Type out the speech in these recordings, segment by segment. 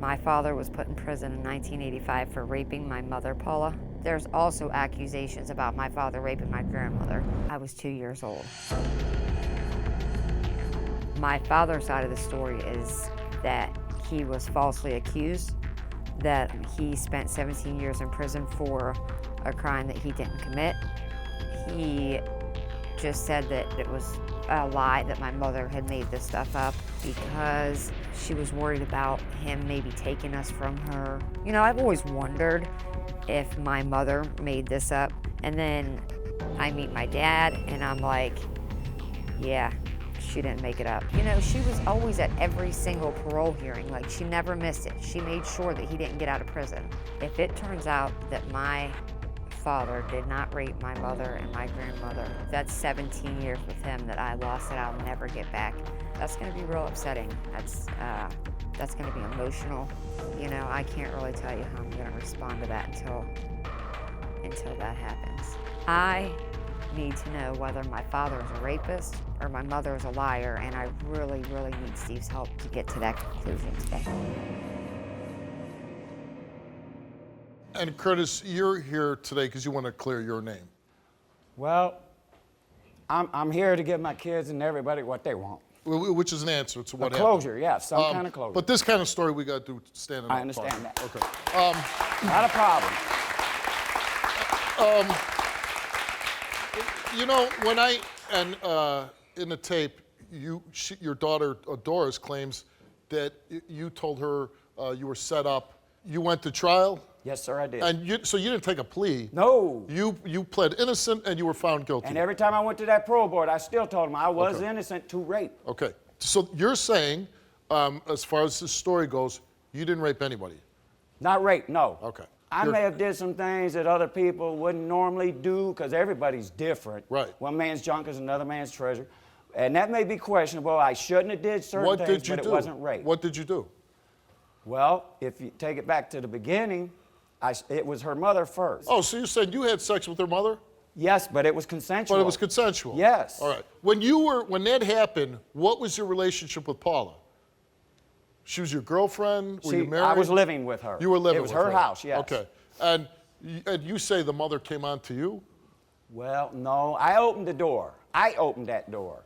My father was put in prison in 1985 for raping my mother, Paula. There's also accusations about my father raping my grandmother. I was 2 years old. My father's side of the story is that he was falsely accused, that he spent 17 years in prison for a crime that he didn't commit. He just said that it was a lie, that my mother had made this stuff up because she was worried about him maybe taking us from her. You know, I've always wondered if my mother made this up. And then I meet my dad and I'm like, yeah, she didn't make it up. You know, she was always at every single parole hearing. Like, she never missed it. She made sure that he didn't get out of prison. If it turns out that my father did not rape my mother and my grandmother, that's 17 years with him that I lost that I'll never get back. That's gonna be real upsetting. That's gonna be emotional. You know, I can't really tell you how I'm gonna respond to that until that happens. I need to know whether my father is a rapist or my mother is a liar, and I really, really need Steve's help to get to that conclusion today. And Curtis, you're here today because you want to clear your name. Well, I'm here to give my kids and everybody what they want. Which is an answer to what happened. Closure, yeah, some kind of closure. But this kind of story we got to do standing up. I understand that. Okay. Not a problem. You know, when in the tape, your daughter Doris claims that you told her you were set up. You went to trial. Yes, sir, I did. And so you didn't take a plea. No. You pled innocent and you were found guilty. And every time I went to that parole board, I still told them I was innocent to rape. Okay. So you're saying, as far as this story goes, you didn't rape anybody? Not rape, no. Okay. I may have did some things that other people wouldn't normally do because everybody's different. Right. One man's junk is another man's treasure. And that may be questionable. I shouldn't have did certain things, but it wasn't rape. What did you do? Well, if you take it back to the beginning, it was her mother first. Oh, so you said you had sex with her mother? Yes, but it was consensual. But it was consensual? Yes. All right. When that happened, what was your relationship with Paula? She was your girlfriend? Were you married? I was living with her. You were living with her? It was her house, yes. Okay. And you say the mother came on to you? Well, no. I opened the door. I opened that door.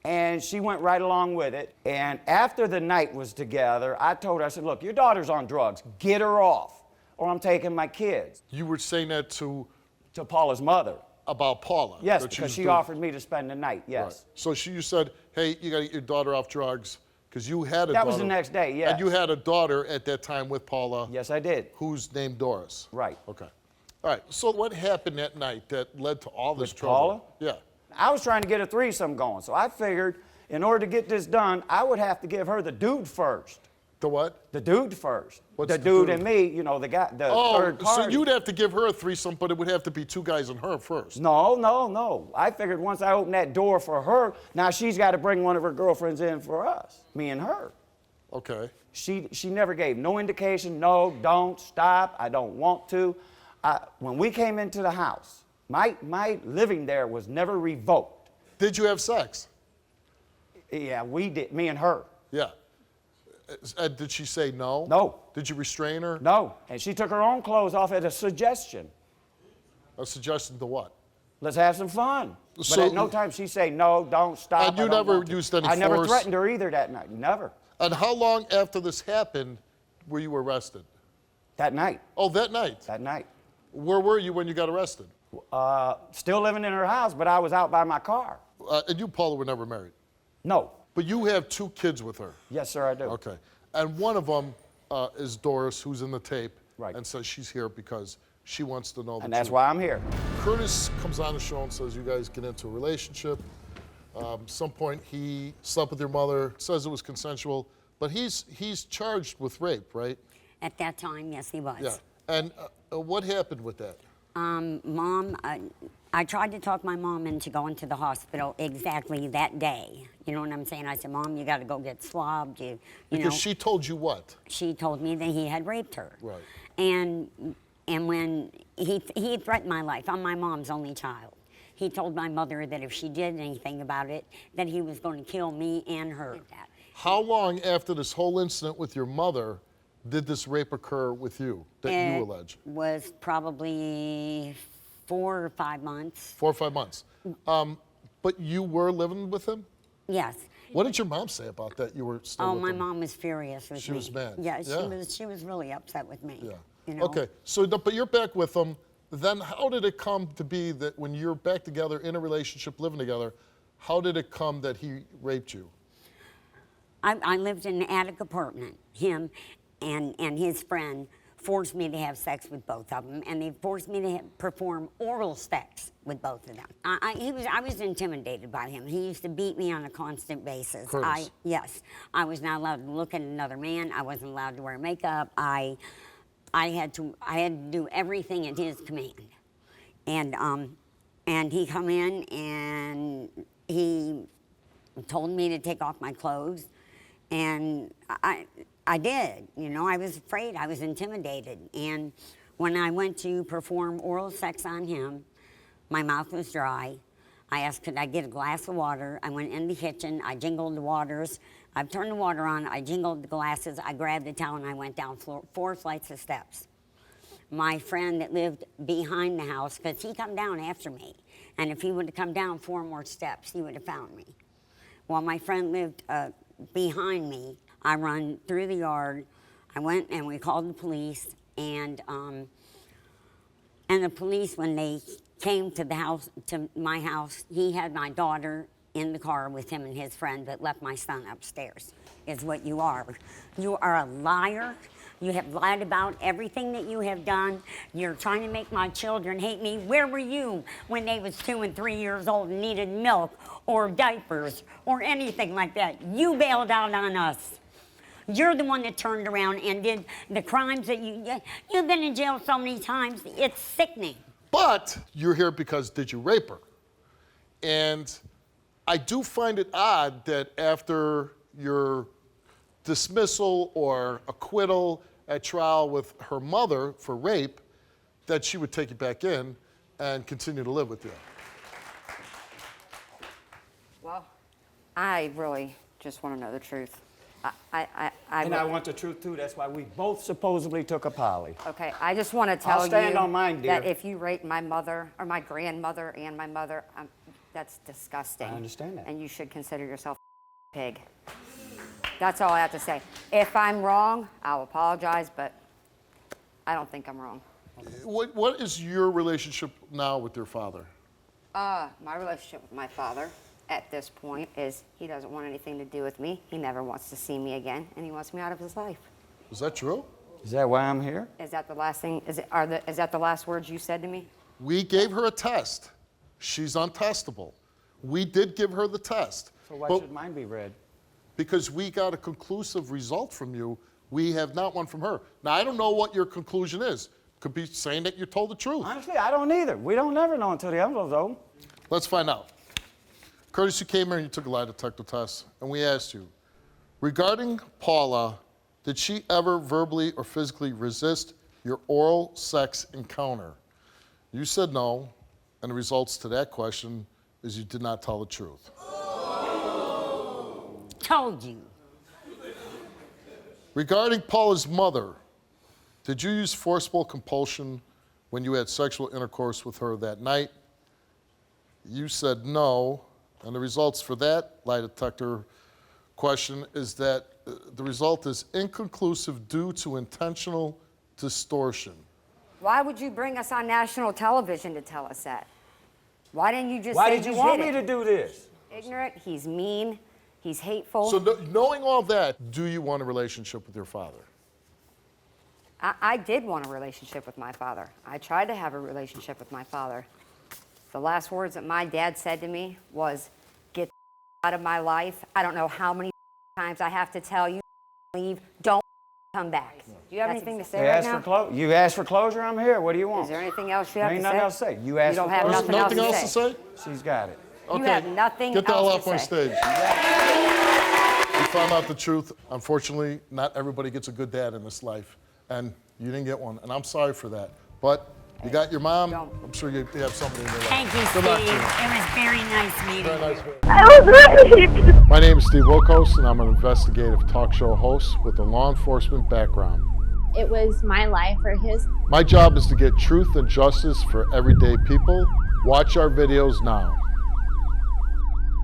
And she went right along with it. And after the night was together, I told her, I said, look, your daughter's on drugs. Get her off, or I'm taking my kids. You were saying that to Paula's mother. About Paula? Yes, because she offered me to spend the night, yes. Right. So you said, hey, you got to get your daughter off drugs, because you had a daughter. That was the next day, yes. And you had a daughter at that time with Paula. Yes, I did. Who's named Doris. Right. Okay. All right, so what happened that night that led to all this With trouble? Paula? Yeah. I was trying to get a threesome going, so I figured in order to get this done, I would have to give her the dude first. The what? The dude first. What's the the dude dude? and me, you know, the guy, the third party. So you'd have to give her a threesome, but it would have to be two guys and her first. No. I figured once I opened that door for her, now she's got to bring one of her girlfriends in for us, me and her. Okay. She never gave no indication, no, don't, stop, I don't want to. When we came into the house, my living there was never revoked. Did you have sex? Yeah, we did, me and her. Yeah. Did she say no? No. Did you restrain her? No, and she took her own clothes off at a suggestion. A suggestion to what? Let's have some fun. But So- at no time she say no, don't stop. And you I don't never want to." used any I never force? threatened her either that night. Never. And how long after this happened were you arrested? That night. Oh, that night. That night. Where were you when you got arrested? Still living in her house, but I was out by my car. And you, Paula, were never married. No. But you have two kids with her. Yes, sir, I do. Okay. And one of them is Doris, who's in the tape. Right. And says she's here because she wants to know the truth. And that's why I'm here. Curtis comes on the show and says you guys get into a relationship. Some point he slept with your mother, says it was consensual, but he's charged with rape, right? At that time, yes, he was. Yeah. And what happened with that? Mom, I tried to talk my mom into going to the hospital exactly that day. You know what I'm saying? I said, Mom, you got to go get swabbed. You Because know. she told you what? She told me that he had raped her. Right. And when he threatened my life, I'm my mom's only child. He told my mother that if she did anything about it, that he was going to kill me and her. How long after this whole incident with your mother did this rape occur with you that you allege? It was probably 4 or 5 months. 4 or 5 months. But you were living with him? Yes. What did your mom say about that? You were still Oh, with my him? mom was furious with me. She was mad. Yeah, Yeah. she was really upset with me. Yeah. You know? Okay. So, but you're back with him. Then how did it come to be that when you're back together in a relationship, living together, how did it come that he raped you? I lived in an attic apartment. Him and his friend forced me to have sex with both of them, and they forced me to perform oral sex with both of them. I was intimidated by him. He used to beat me on a constant basis. Curtis. Yes, I was not allowed to look at another man. I wasn't allowed to wear makeup. I had to do everything at his command. And he come in and he told me to take off my clothes, and I did. You know, I was afraid. I was intimidated. And when I went to perform oral sex on him, my mouth was dry. I asked, could I get a glass of water? I went in the kitchen. I jingled the waters. I turned the water on. I jingled the glasses. I grabbed the towel, and I went down 4 flights of steps. My friend that lived behind the house, because he come down after me, and if he would have come down 4 more steps, he would have found me. While my friend lived behind me, I run through the yard. I went and we called the police, and the police, when they came to the house, to my house, he had my daughter in the car with him and his friend, but left my son upstairs. Is what you are. You are a liar. You have lied about everything that you have done. You're trying to make my children hate me. Where were you when they was 2 and 3 years old and needed milk or diapers or anything like that? You bailed out on us. You're the one that turned around and did the crimes that you've been in jail so many times. It's sickening. But you're here because did you rape her? And I do find it odd that after your dismissal or acquittal at trial with her mother for rape, that she would take you back in and continue to live with you. Well, I really just want to know the truth. And I want the truth too. That's why we both supposedly took a poly. Okay, I just want to tell I'll stand you on mine, dear. that if you rape my mother or my grandmother and my mother, that's disgusting. I understand that. And you should consider yourself a pig. That's all I have to say. If I'm wrong, I'll apologize, but I don't think I'm wrong. What is your relationship now with your father? My relationship with my father at this point is he doesn't want anything to do with me. He never wants to see me again, and he wants me out of his life. Is that true? Is that why I'm here? Is that the last thing? Is that the last words you said to me? We gave her a test. She's untestable. We did give her the test. So why But should mine be read? because we got a conclusive result from you, we have not one from her. Now, I don't know what your conclusion is. Could be saying that you told the truth. Honestly, I don't either. We don't never know until the envelope's open. Let's find out. Curtis, you came here and you took a lie detector test, and we asked you, regarding Paula, did she ever verbally or physically resist your oral sex encounter? You said no, and the results to that question is you did not tell the truth. Told you. Regarding Paula's mother, did you use forcible compulsion when you had sexual intercourse with her that night? You said no, and the results for that lie detector question is that the result is inconclusive due to intentional distortion. Why would you bring us on national television to tell us that? Why didn't you just Why say did you want me it? to do this? Ignorant, he's mean, he's hateful. So knowing all that, do you want a relationship with your father? I did want a relationship with my father. I tried to have a relationship with my father. The last words that my dad said to me was, get out of my life. I don't know how many times I have to tell you, leave, don't come back. Do you have anything to say right now? You asked for closure, I'm here. What do you want? Is there anything else you have Ain't to nothing say? else to say. You asked don't for have closure. nothing Nothing else else to to say? She's got it. You have nothing Get the hell else off my to say. stage. We found out the truth. Unfortunately, not everybody gets a good dad in this life, and you didn't get one, and I'm sorry for that. But you got your mom. Don't. I'm sure you have something in your life. Thank you, Good Steve. luck to you. It was very nice meeting Very you. nice meeting you. I was raped. My name is Steve Wilkos, and I'm an investigative talk show host with a law enforcement background. it was my life or his. My job is to get truth and justice for everyday people. Watch our videos now.